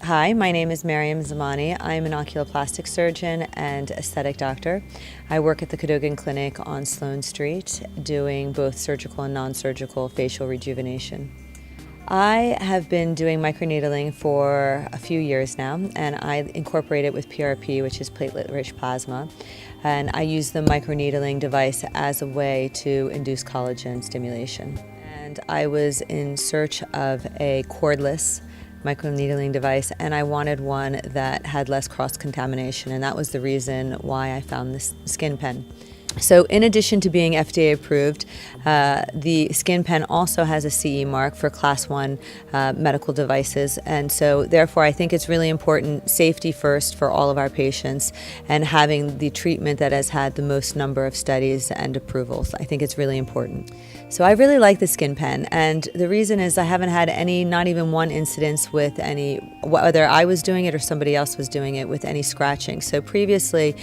Hi, my name is Maryam Zamani. I'm an oculoplastic surgeon and aesthetic doctor. I work at the Cadogan Clinic on Sloane Street, doing both surgical and non-surgical facial rejuvenation. I have been doing microneedling for a few years now, and I incorporate it with PRP, which is platelet-rich plasma. And I use the microneedling device as a way to induce collagen stimulation. And I was in search of a cordless microneedling device, and I wanted one that had less cross-contamination, and that was the reason why I found this SkinPen. So in addition to being FDA approved, the SkinPen also has a CE mark for Class 1 medical devices, and so therefore I think it's really important, safety first for all of our patients, and having the treatment that has had the most number of studies and approvals. I think it's really important. So I really like the SkinPen, and the reason is I haven't had not even one incidence with whether I was doing it or somebody else was doing it, with any scratching. So previously,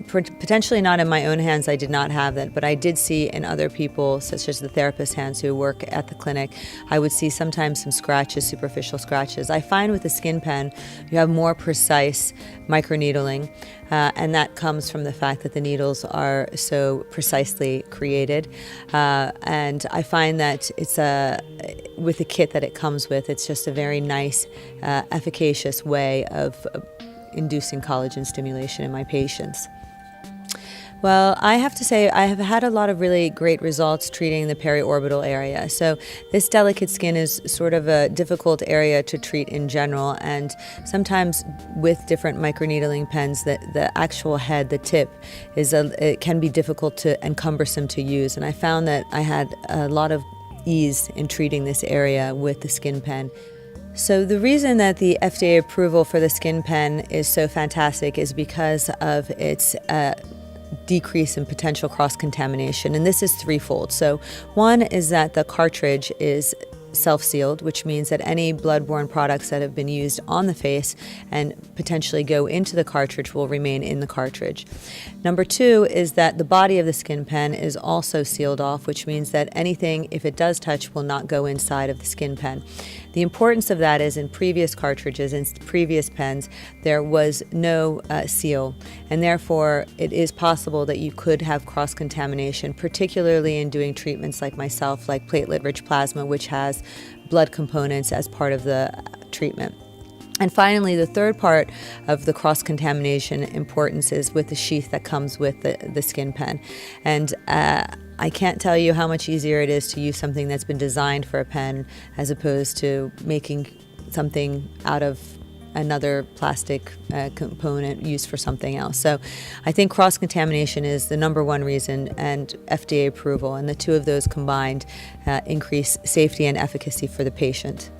potentially not in my own hands, I did not have that, but I did see in other people, such as the therapist hands who work at the clinic, I would see sometimes some scratches, superficial scratches. I find with the SkinPen, you have more precise microneedling, and that comes from the fact that the needles are so precisely created. And I find that with the kit that it comes with, it's just a very nice, efficacious way of inducing collagen stimulation in my patients. Well, I have to say I have had a lot of really great results treating the periorbital area. So this delicate skin is sort of a difficult area to treat in general, and sometimes with different microneedling pens, the actual head, the tip, it can be difficult and cumbersome to use. And I found that I had a lot of ease in treating this area with the SkinPen. So the reason that the FDA approval for the SkinPen is so fantastic is because of its decrease in potential cross-contamination, and this is threefold. So one is that the cartridge is self-sealed, which means that any blood-borne products that have been used on the face and potentially go into the cartridge will remain in the cartridge. Number two is that the body of the SkinPen is also sealed off, which means that anything, if it does touch, will not go inside of the SkinPen. The importance of that is in previous cartridges, in previous pens, there was no seal, and therefore it is possible that you could have cross-contamination, particularly in doing treatments like myself, like platelet-rich plasma, which has blood components as part of the treatment. And finally, the third part of the cross-contamination importance is with the sheath that comes with the SkinPen. And I can't tell you how much easier it is to use something that's been designed for a pen as opposed to making something out of another plastic component used for something else. So I think cross-contamination is the number one reason, and FDA approval, and the two of those combined increase safety and efficacy for the patient.